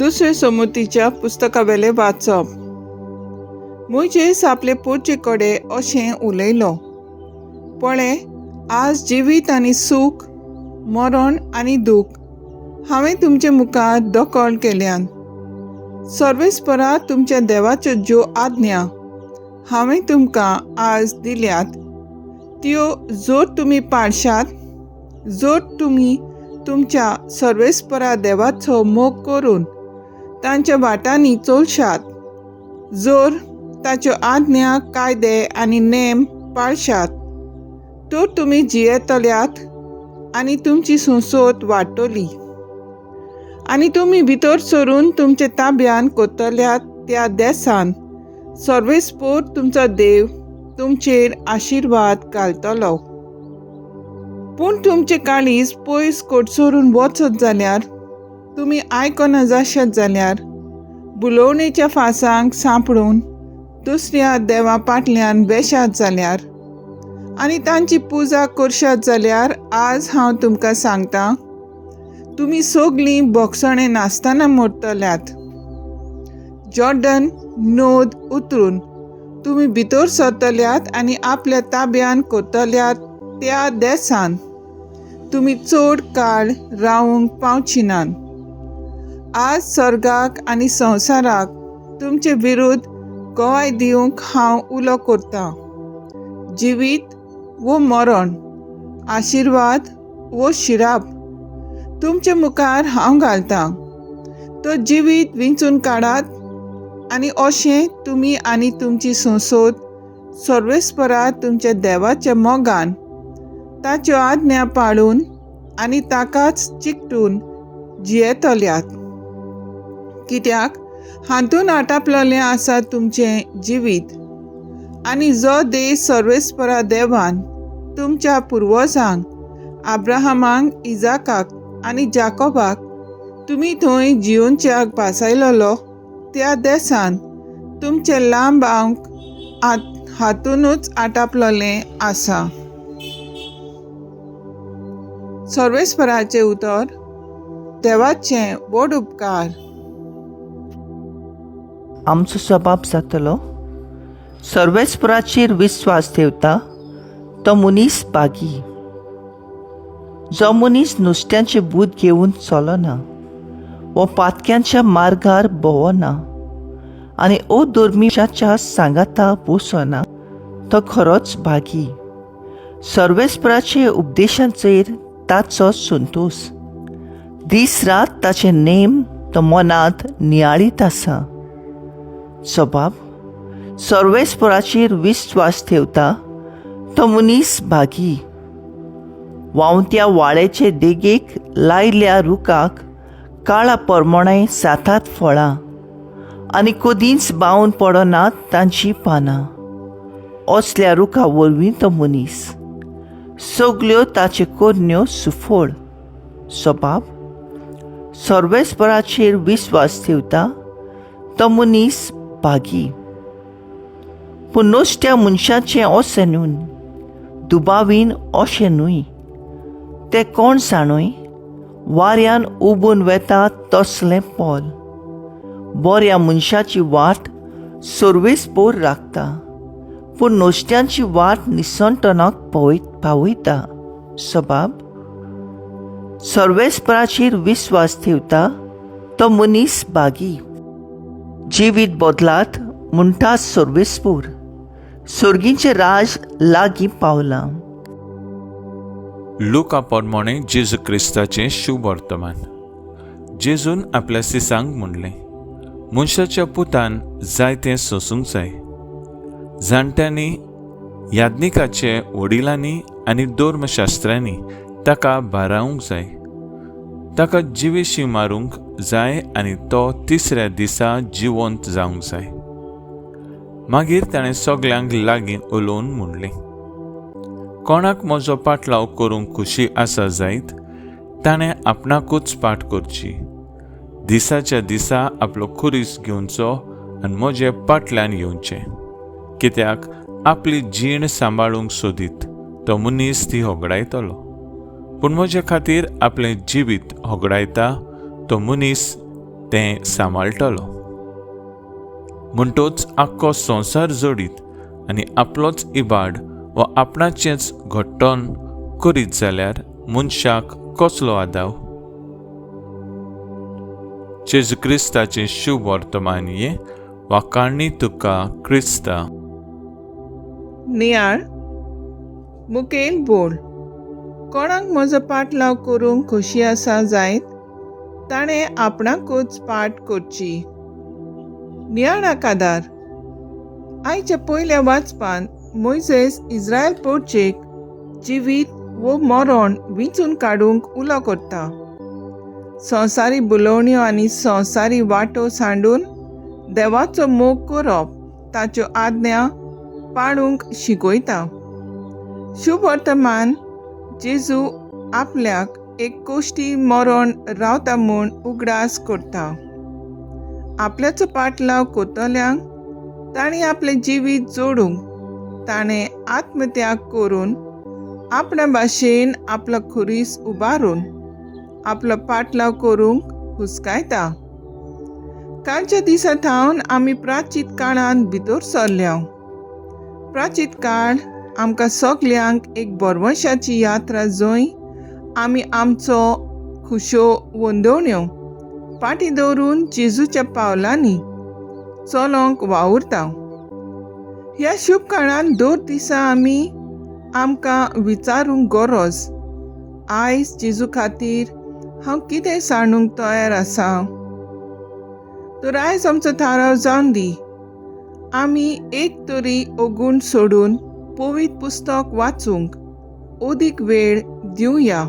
दुसरे समोतीच्या पुस्तकावेले वाचप. मोइशेस आपले पोरचे कडेन अशें उलयलो, पळय, आज जिवीत आनी सूख, मरण आनी दूख हांवें तुमचे मुखार दोखल केल्यान. सर्वेस्परा तुमच्या देवाच्यो ज्यो आज्ञा हांवें तुमकां आज दिल्यात, त्यो जर तुमी पाळशात, जर तुमी तुमच्या सर्वेस्परा देवाचो मोग करून तांच्या वाटांनी चलशात, जर ताच्यो आज्ञा, कायदे आनी नेम पाळशात, तर तुमी जियेतल्यात आनी तुमची संसोद वाडटली. आनी तुमी भितर सरून तुमचे ताब्यान कोत्तल्यात त्या देसान सर्वेस्पर तुमचो देव तुमचेर आशिर्वाद घालतलो. पूण तुमचे काळीज पयस कोडसरून वचत जाल्यार, तुमी आयकना जाशात जाल्यार, बुलोवणेच्या फासांक सांपडून दुसऱ्या देवा फाटल्यान बेशात जाल्यार आनी तांची पुजा करशात जाल्यार, आज हांव तुमकां सांगतां, तुमी सगळीं बोगसणे नासतना मरतल्यात. जॉर्डन नोद उतरून तुमी भितर सरतल्यात आनी आपल्या ताब्यान कोत्तल्यात त्या देसान तुमी चड काळ रावूंक पावचिनात. आज सर्गाक आनी संवसाराक तुमचे विरुद्ध गवाय दिवंक हांव उलो करतां. जिवीत वो मरण, आशिर्वाद वो शिराप तुमचे मुखार हांव घालतां. तो जिवीत विंचून काडात आनी अशें तुमी आनी तुमची संसोद सर्वेस्परा तुमच्या देवाच्या मोगान ताच्यो आज्ञा पाळून आनी ताकाच चिकटून जियेतल्यात. कित्याक हातून आटापलेलें आसा तुमचें जिवीत, आनी जो देश सर्वेस्परा देवान तुमच्या पुर्वजांक आब्राहामाक, इजाकाक आनी जाकोबाक तुमी थंय जियोनच्याक भासायलोलो, त्या देसान तुमचें लांब आंवक हातूनच आटापलेलें आसा. सर्वेस्पराचें उतर. देवाचें व्हड उपकार. आमचो स्वभाव जातलो, सर्वेस्पराचेर विस्वास ठेवता तो मनीस बागी. जो मनीस नुस्त्यांचे भूत घेवन चलना, वो पातक्यांच्या मार्गार भोंवना आनी अधर्मीच्या सांगाता बसना, तो खरोच बागी. सर्वेस्पराचे उपदेशांचेर ताचो संतोष. दीस रात ताचे नेम तो मनांत नियाळीत आसा. स्वभाव. सर्वेस्पराचेर विस्वास ठेवता तो मनीस बागी. वावत्या वाळेचे देगेक लायिल्ल्या रुखाक काळा परमणे सातात फळां आनी कदींच बावन पडनात तांची पानां. असल्या रुखा वरवीं तो मनीस. सगल्यो ताचे कोन्यो सुफळ. स्वभाव. सर्वेस्पराचेर विस्वास ठेवता तो मनीस बागी. पूण नुस्त्या मनशाचें अशें न्हय, दुबावीन अशें न्हय. ते कोण जाणय, वाऱ्यान उबून वेता तसलें पोल. बऱ्या मनशाची वाट सर्वेस्पर राखता, पूण नुस्त्यांची वाट निसंतनाक पावयता. स्वभाव. सर्वेस्पराचेर विस्वास ठेवता तो मनीस बागी. जिवीत बदलात म्हणटा सर्वेस्पर. सर्गीचें राज लागीं पावलां. लूका पोरमोणे जेजू क्रिस्ताचें शुभ वर्तमान. जेजून आपल्या सिसांक म्हणलें, मनशाच्या पुतान जायतें सोसूंक जाय. जाणट्यांनी, याज्ञिकाचे वडिलांनी आनी धर्मशास्त्रांनी ताका बारावंक जाय. ताका जिवेशी मारूंक जाय आनी तो तिसऱ्या दिसा जिवंत जावंक जाय. मागीर ताणें सगल्यांक लागीं उलोवन म्हणलें, कोणाक म्हजो पाटलाव करूंक खुशी आसा जायत, ताणें आपणाकूच पाट करची. दिसाच्या दिसा आपलो खुरीस घेवचो आनी म्हजे पाटल्यान येवचें. कित्याक आपली जीण सांबाळूंक सोदीत तो मनीस ती होगडायतलो, पूण म्हजे खातीर आपलें जिवीत होगडायता तो मनीस तें सांबाळटलो. म्हणटूच आख्खो संवसार जोडीत आनी आपलोच इबाड वा आपणाचेंच घट्टोन करीत जाल्यार मनशाक कसलो आदाव. जेजू क्रिस्ताचें शुभ वर्तमान ये वाकाणणी तुका क्रिस्ता. नियाळ मुखेल बोल. कोणाक म्हजो पाटलाव करूंक खोशी आसा जायत ताणें आपणाकूच पाट करची. नियाळा कादार. आयच्या पयल्या वाचपान मोइसेस इस्रायल पोरचेक जिवीत वो मरण विंचून काडूंक उलो करता. संवसारी बुलोवण्यो आनी संवसारी वाटो सांडून देवाचो मोग करप, ताच्यो आज्ञा पाळूंक शिकयता. शुभ वर्तमान जेजू आपल्याक एक कोश्टी मरण रावता म्हूण उगडास करता. आपल्याचो पाटलाव कोतल्यांक ताणें आपलें जिवीत जोडूंक ताणें आत्मत्याग करून आपणा भाशेन आपलो खुरीस उबारून आपलो पाटलाव करूंक हुस्कायता. कालच्या दिसा थावन आमी प्राचीत काळांत भितर सरल्या. प्राचीत काळ आमकां सगल्यांक एक बरवंशाची यात्रा जंय आमी आमचो खुशो वंदवण्यो फाटीं दवरून जेजूच्या पावलांनी चलोंक वावुरता. ह्या शुभ काळांत दर दिसा आमकां विचारूंक गरज, आयज जेजू खातीर हांव कितें सांडूंक तयार आसा. तर आयज आमचो थाराव जावन दी. आमी एक तरी ओगूण सोडून पवित्र पुस्तक वाचूंक अदीक वेळ दिवया.